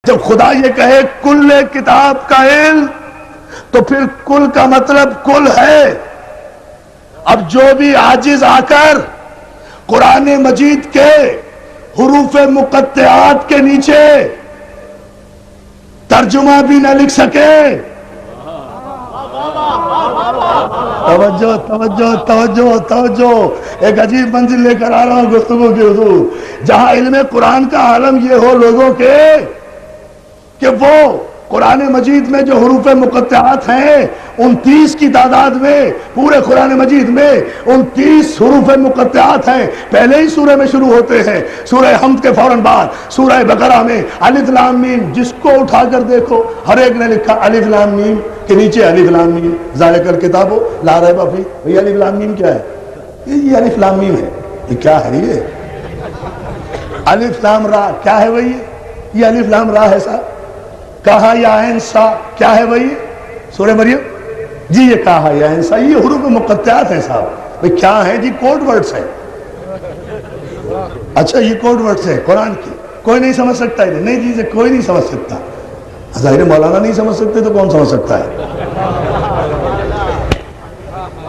جب خدا یہ کہے کل کتاب کا علم تو پھر کل کا مطلب کل ہے. اب جو بھی عاجز آ کر قرآن مجید کے حروف مقطعات کے نیچے ترجمہ بھی نہ لکھ سکے. توجہ توجہ توجہ توجہ. ایک عجیب منزل لے کر آ رہا ہوں گفتگو کے حضور, جہاں علم قرآن کا عالم یہ ہو لوگوں کے کہ وہ قرآن مجید میں جو حروف مقطعات ہیں 29 کی تعداد میں, پورے قرآن مجید میں 29 حروف مقطعات ہیں. پہلے ہی سورہ میں شروع ہوتے ہیں, سورہ حمد کے فوراً بعد سورہ بقرہ میں الف لام میم. جس کو اٹھا کر دیکھو ہر ایک نے لکھا الف لام میم کے نیچے الف لام میم ذالک الکتاب لا ریب فیہ. یہ الف لام میم کیا ہے؟ یہ الف لام میم ہے. یہ کیا ہے؟ یہ الف لام را کیا ہے بھائی؟ یہ الف لام را ہے صاحب. کہا یا عین سا کیا ہے بھائی؟ سورہ مریم جی. یہ کہا یا عین سا یہ حروف مقطعات ہیں صاحب. بھئی کیا ہیں جی؟ کوڈ ورڈز ہیں. اچھا یہ کوڈ ورڈز ہیں قرآن کی, کوئی نہیں سمجھ سکتا ہے؟ نہیں جی کوئی نہیں سمجھ سکتا. ظاہر مولانا نہیں سمجھ سکتے تو کون سمجھ سکتا ہے؟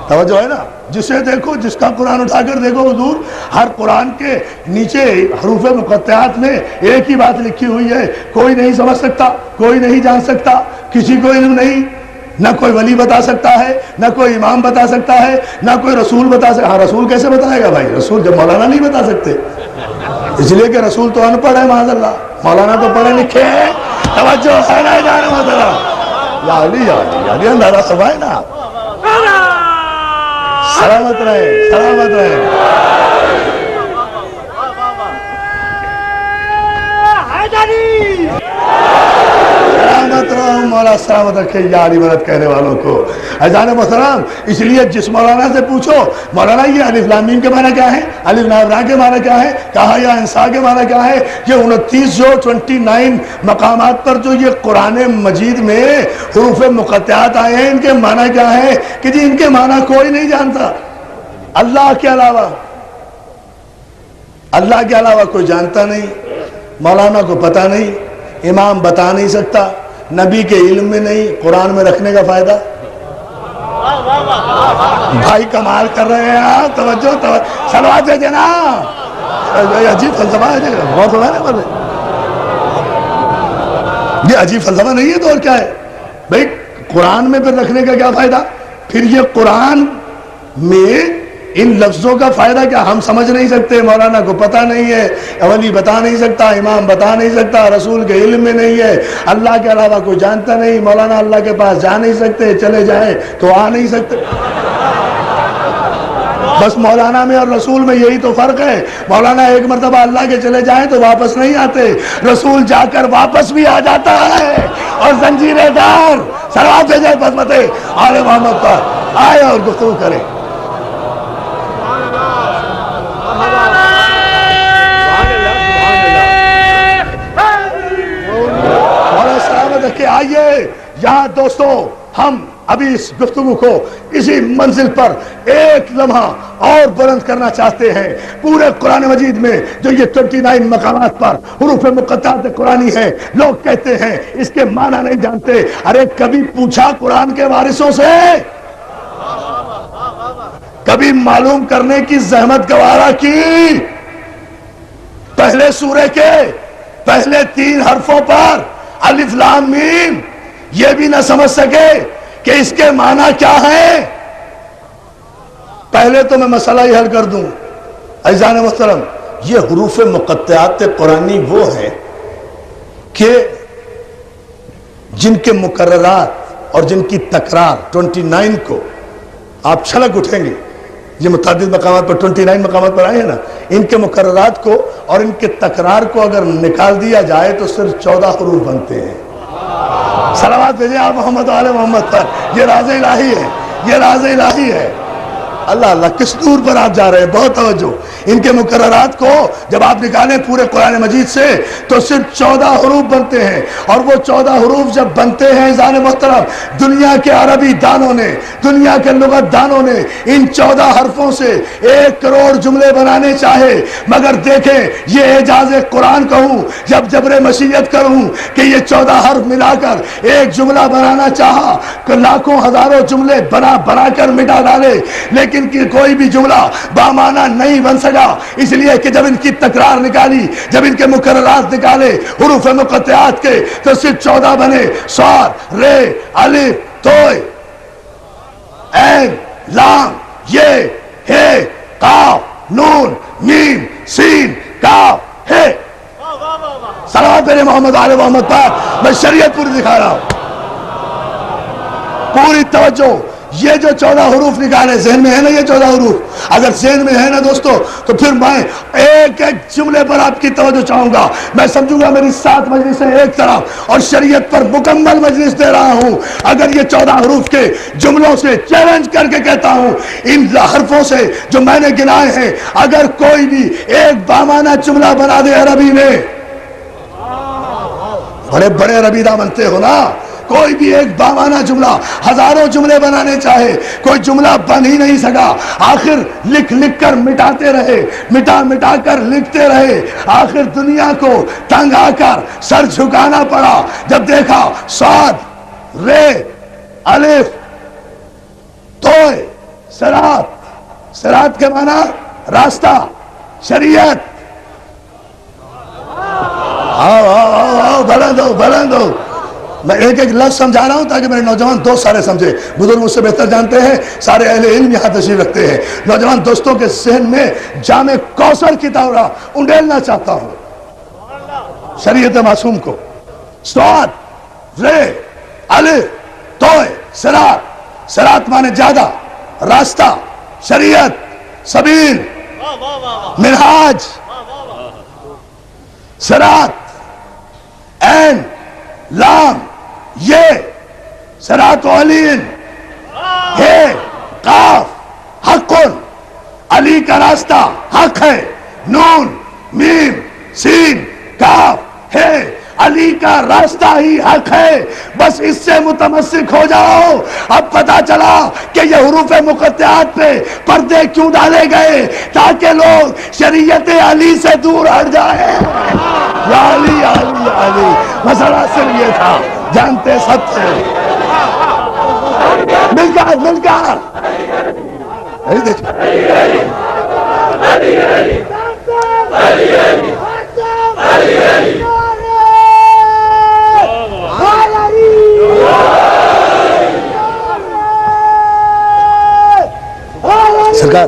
توجہ ہے نا. جسے دیکھو جس کا قرآن اٹھا کر دیکھو حضور, ہر قرآن کے نیچے حروف مقطعات میں ایک ہی بات لکھی ہوئی ہے. کوئی نہیں سمجھ سکتا, کوئی نہیں جان سکتا, کسی کو علم نہیں. نہ کوئی ولی بتا سکتا ہے, نہ کوئی امام بتا سکتا ہے, نہ کوئی رسول بتا سکتا. ہاں رسول کیسے بتائے گا بھائی؟ رسول جب مولانا نہیں بتا سکتے, اس لیے کہ رسول تو ان پڑھ ہے معاذ اللہ, مولانا تو پڑھے لکھے ہیں. توجہ ہے نا جانے محترم. یا علی یا علی یا علی اندازہ فرمائے نا. سلامت رہے, سلامت رہے. سلامت رہو مولا, سلامت رکھے یاری مدد کہنے والوں کو. اذان محترم, اس لیے جس مولانا سے پوچھو مولانا یہ الف لام میم کے معنی کیا ہے, الف لام را کے معنی کیا ہے, کہا یا انسا کے معنی کیا ہے, یہ 29 جو 29 مقامات پر جو یہ قرآن مجید میں حروف مقطعات آئے ہیں ان کے معنی کیا ہے کہ جی ان کے معنی کوئی نہیں جانتا اللہ کے علاوہ. اللہ کے علاوہ کوئی جانتا نہیں, مولانا کو پتہ نہیں, امام بتا نہیں سکتا, نبی کے علم میں نہیں. قرآن میں رکھنے کا فائدہ؟ بھائی کمال کر رہے ہیں آپ. توجہ صلوات دے دینا. عجیب فلسفہ ہے, بہت ہوا ہے نا. یہ عجیب فلسفہ نہیں ہے تو اور کیا ہے بھائی؟ قرآن میں پھر رکھنے کا کیا فائدہ؟ پھر یہ قرآن میں ان لفظوں کا فائدہ کیا؟ ہم سمجھ نہیں سکتے, مولانا کو پتہ نہیں ہے, ولی بتا نہیں سکتا, امام بتا نہیں سکتا, رسول کے علم میں نہیں ہے, اللہ کے علاوہ کوئی جانتا نہیں. مولانا اللہ کے پاس جا نہیں سکتے, چلے جائیں تو آ نہیں سکتے. بس مولانا میں اور رسول میں یہی تو فرق ہے. مولانا ایک مرتبہ اللہ کے چلے جائیں تو واپس نہیں آتے, رسول جا کر واپس بھی آ جاتا ہے. اور زنجیریں دار صلوات بھیجے بسمت آل محمد پر آئے اور گفتگو کریں. کہ آئیے یہاں دوستو, ہم ابھی اس گفتگو کو اسی منزل پر ایک لمحہ اور بلند کرنا چاہتے ہیں. پورے قرآن مجید میں جو یہ 29 مقامات پر حروف مقطعات قرآنی ہیں, لوگ کہتے ہیں اس کے معنی نہیں جانتے. ارے کبھی پوچھا قرآن کے وارثوں سے؟ کبھی معلوم کرنے کی زحمت گوارا کی؟ پہلے سورے کے پہلے 3 حرفوں پر الف لام میم یہ بھی نہ سمجھ سکے کہ اس کے معنی کیا ہے؟ پہلے تو میں مسئلہ ہی حل کر دوں. عزیزان محترم, یہ حروف مقطعات قرآنی وہ ہیں کہ جن کے مقررات اور جن کی تکرار 29 کو آپ چھلک اٹھیں گے. یہ متعدد مقامات پر 29 مقامات پر آئے ہیں نا, ان کے مقررات کو اور ان کے تکرار کو اگر نکال دیا جائے تو صرف 14 حروف بنتے ہیں. صلوات بھیجیں آپ محمد و آل محمد پر. یہ راز الہی ہے, یہ راز الہی ہے. اللہ اللہ کس نور پر آپ جا رہے ہیں، بہت توجہ. ان کے مقررات کو جب آپ نکالیں پورے قرآن مجید سے تو صرف 14 حروف بنتے ہیں، اور وہ 14 حروف جب بنتے ہیں عزیزان محترم، دنیا کے عربی دانوں نے، دنیا کے لغت دانوں نے ان 14 حرفوں سے 1 کروڑ جملے بنانے چاہے، مگر دیکھیں یہ اعجاز قرآن کہوں جب جبر مشیت کروں کہ یہ 14 حرف ملا کر ایک جملہ بنانا چاہا کہ لاکھوں ہزاروں جملے بنا کر مٹا ڈالے، لیکن کوئی بھی جملہ بامعنی نہیں بن سکا، اس لیے کہ جب ان کی تکرار نکالی، جب ان کے مقررات نکالے حروف مقطعات کے تو صرف 14 بنے: صاد، رے، الف، توئے، عین، لام، یہ، ہے، قاف، نون، میم، سین، کاف، ہے. صلوات میرے محمد آل محمد پر. میں شریعت پوری دکھا رہا ہوں، پوری توجہ. یہ جو 14 حروف نکالے ذہن میں ہے نا، یہ 14 حروف اگر ذہن میں ہے نا دوستو تو پھر میں ایک ایک جملے پر آپ کی توجہ چاہوں گا. میں سمجھوں گا میری 7 مجلسیں ایک طرف اور شریعت پر مکمل مجلس دے رہا ہوں. اگر یہ 14 حروف کے جملوں سے چیلنج کر کے کہتا ہوں، ان حرفوں سے جو میں نے گنائے ہیں اگر کوئی بھی ایک بامعنی جملہ بنا دے عربی میں، بڑے بڑے عربی دا بنتے ہو نا، کوئی بھی ایک بامعنی جملہ، ہزاروں جملے بنانے چاہے کوئی جملہ بن ہی نہیں سکا. آخر لکھ لکھ کر مٹاتے رہے، مٹا کر لکھتے رہے، آخر دنیا کو تنگ آ کر سر جھکانا پڑا جب دیکھا صاد، رے، الف، توئے، صراط. صراط کے معنی راستہ، شریعت. بلند ہو. میں ایک ایک لفظ سمجھا رہا ہوں تاکہ میرے نوجوان دوست سارے سمجھے. بزرگ مجھ سے بہتر جانتے ہیں، سارے اہل علم یہاں تشریف رکھتے ہیں. نوجوان دوستوں کے ذہن میں جامع کوثر کی دورہ انڈیلنا چاہتا ہوں شریعت معصوم کو. صاد، رے، الف، توئے، صراط. صراط مانے زیادہ، راستہ، شریعت، سبیل، منہاج. صراط، عین، لام، یہ، صراط علین، ہے، قاف، حق، علی کا راستہ حق ہے، نون، میم، سین، کاف، ہے. علی کا راستہ ہی حق ہے، بس اس سے متمسک ہو جاؤ. اب پتا چلا کہ یہ حروف مقطعات پہ پردے کیوں ڈالے گئے، تاکہ لوگ شریعت علی سے دور ہٹ جائیں. یا علی علی علی، مسئلہ صرف یہ تھا، جانتے سب تھے. مل کر سرکار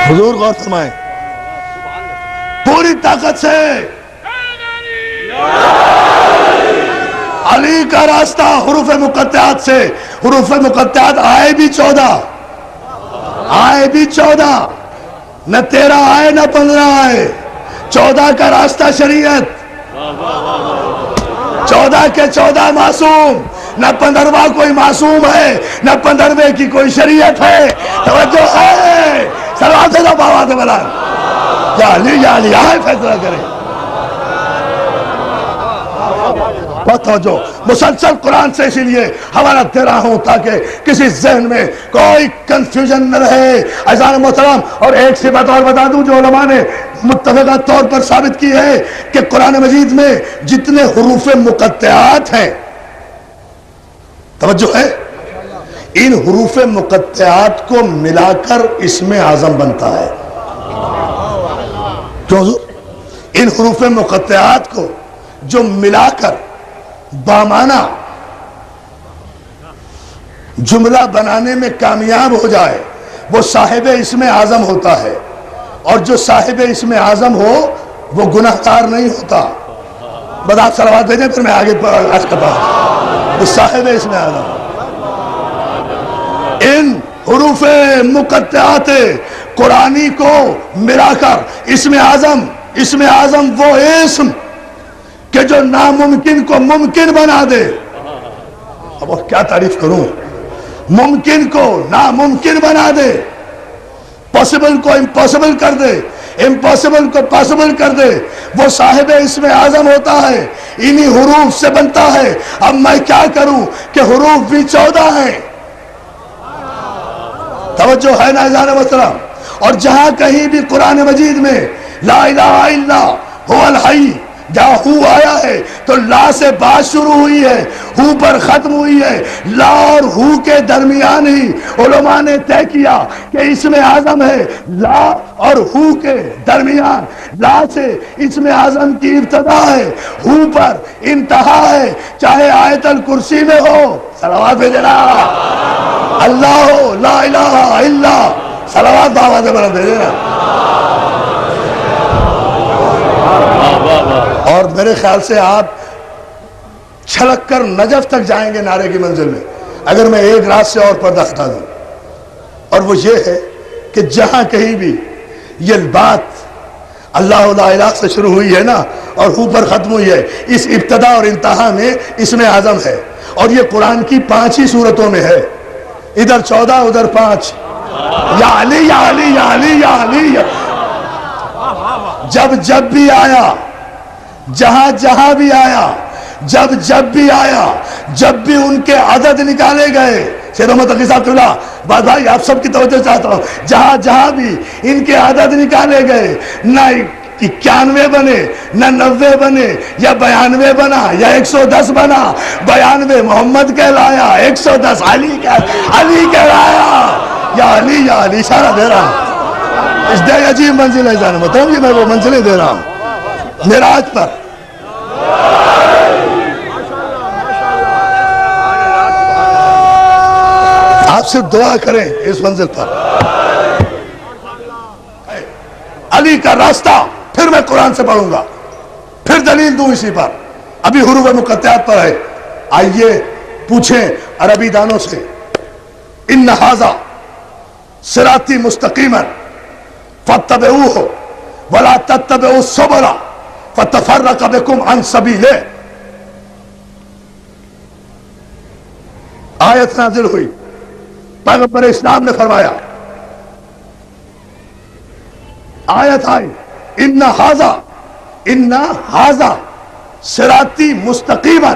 حضور غور فرمائیں پوری طاقت سے. علی کا راستہ حروف مقطعات سے. حروف مقطعات آئے بھی 14، آئے بھی 14، نہ 13 آئے نہ 15 آئے. 14 کا راستہ شریعت، 14 کے 14 معصوم. نہ 15واں کوئی معصوم ہے، نہ 15ویں کی کوئی شریعت ہے. توجہ ہے، سلوات دو بابا دے بلان. یا علی آئے فیصلہ کریں. بہت توجہ، مسلسل قرآن سے اسی لیے حوالہ دے رہا ہوں تاکہ کسی ذہن میں کوئی کنفیوژن نہ رہے. عزیزان محترم، اور ایک سی بات اور بتا دوں جو علماء نے متفقہ طور پر ثابت کی ہے کہ قرآن مجید میں جتنے حروف مقطعات ہیں، توجہ ہے، ان حروف مقطعات کو ملا کر اسم اعظم بنتا ہے. کیوں حضور؟ ان حروف مقطعات کو جو ملا کر بامعنی جملہ بنانے میں کامیاب ہو جائے وہ صاحب اسم اعظم ہوتا ہے، اور جو صاحب اسم اعظم ہو وہ گناہگار نہیں ہوتا. بس آپ صلوات بھیجیں پھر میں آگے عرض کرتا ہوں. وہ صاحب اسم اعظم. ان حروف مقطعات قرآنی کو ملا کر اسم اعظم وہ اسم کہ جو ناممکن کو ممکن بنا دے. اب اور کیا تعریف کروں. ممکن کو ناممکن بنا دے, پاسبل کو امپاسبل کر دے, امپاسبل کو پاسبل کر دے. وہ صاحب اسم اعظم ہوتا ہے, انہی حروف سے بنتا ہے. اب میں کیا کروں کہ حروف بھی 14 ہیں. توجہ ہے نا عزیزان محترم. اور جہاں کہیں بھی قرآن مجید میں لا الہ الا هو الحی جہاں ہو آیا ہے تو لا سے بات شروع ہوئی ہے, ہو پر ختم ہوئی ہے. لا اور ہو کے درمیان ہی علماء نے طے کیا کہ اسم اعظم ہے. لا اور ہو کے درمیان, لا سے اسم اعظم کی ابتدا ہے, ہو پر انتہا ہے. چاہے آیت الکرسی میں ہو, صلوات بھیجنا, اللہ ہو, لا الہ الا, صلوات باواز بلند بھیجنا. اور میرے خیال سے آپ چھلک کر نجف تک جائیں گے نعرے کی منزل میں اگر میں ایک رات سے اور پردہ ہٹا دوں. اور وہ یہ ہے کہ جہاں کہیں بھی یہ بات اللہ لا الہ سے شروع ہوئی ہے نا اور ہو پر ختم ہوئی ہے, اس ابتدا اور انتہا میں اسم اعظم ہے. اور یہ قرآن کی 5 ہی صورتوں میں ہے, ادھر 14 ادھر 5. یا علی یا علی یا علی یا علی. جب بھی آیا, جہاں بھی آیا, جب بھی آیا, جب بھی ان کے عدد نکالے گئے. شیر محمد تقی صاحب قبلہ, بات بھائی آپ سب کی توجہ چاہتا ہوں, جہاں بھی ان کے عدد نکالے گئے, نہ 91 بنے, نہ 90 بنے, یا 92 بنا, یا 110 بنا. 92 محمد کہلایا, 110 علی کہلایا. یا علی اشارہ دے رہا ہوں. اس دے عجیب منزل ہے جانے محترم, یہ میں وہ منزلیں دے رہا ہوں معراج پر. آپ صرف دعا کریں اس منزل پر. علی کا راستہ پھر میں قرآن سے پڑھوں گا, پھر دلیل دوں اسی پر. ابھی حروف مقطعات پر ہے. آئیے پوچھیں عربی دانوں سے, ان ھذا صراطی مستقیما فاتبعوہ ولا تتبعوا السبل فتفرق بکم عن سبیلہ. آیت نازل ہوئی, پیغمبر اسلام نے فرمایا, آیت آئی, ان ھذا صراطی مستقیما,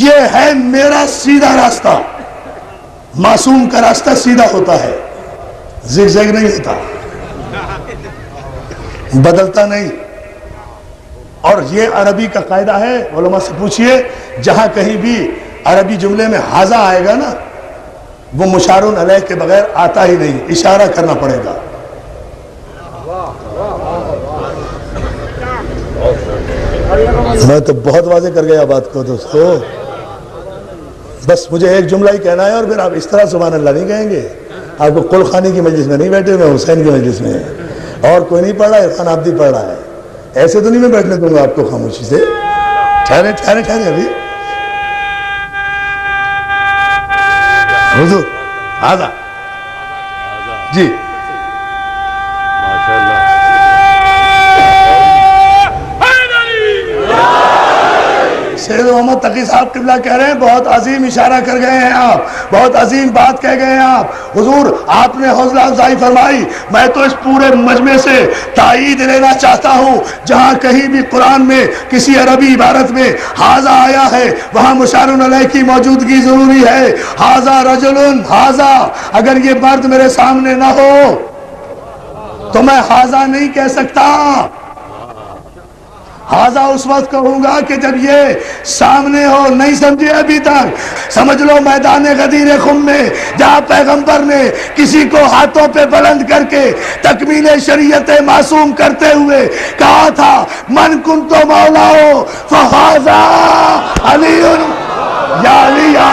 یہ ہے میرا سیدھا راستہ. معصوم کا راستہ سیدھا ہوتا ہے, زگ زگ نہیں ہوتا, بدلتا نہیں. اور یہ عربی کا قاعدہ ہے, علماء سے پوچھئے, جہاں کہیں بھی عربی جملے میں ھذا آئے گا نا, وہ مشار علیہ کے بغیر آتا ہی نہیں, اشارہ کرنا پڑے گا. میں تو بہت واضح کر گیا بات کو دوستو, بس مجھے ایک جملہ ہی کہنا ہے اور پھر آپ اس طرح سبحان اللہ نہیں کہیں گے. آپ کو قل خانی کی مجلس میں نہیں بیٹھے, میں حسین کی مجلس میں, اور کوئی نہیں پڑھ رہا ہے, عرفان عابدی پڑھ رہا ہے. ایسے تو نہیں میں بیٹھنے دوں گا آپ کو خاموشی سے. ٹھہرے ابھی. حضور آزا جی, سید محمد تقی صاحب قبلہ کہہ رہے ہیں بہت عظیم اشارہ کر گئے ہیں آپ, بہت عظیم بات کہہ گئے ہیں آپ. حضور آپ نے حوصلہ افزائی فرمائی. میں تو اس پورے مجمع سے تائید لینا چاہتا ہوں, جہاں کہیں بھی قرآن میں کسی عربی عبارت میں ھذا آیا ہے وہاں مشار علیہ کی موجودگی ضروری ہے. ھذا رجل, ھذا, اگر یہ مرد میرے سامنے نہ ہو تو میں ھذا نہیں کہہ سکتا. ھذا اس وقت کہوں گا کہ جب یہ سامنے ہو. نہیں سمجھے ابھی تک؟ سمجھ لو میدان غدیر خم میں جہاں پیغمبر نے کسی کو ہاتھوں پہ بلند کر کے تکمیل شریعت معصوم کرتے ہوئے کہا تھا, من کنت مولا فھذا علی, یا علی یا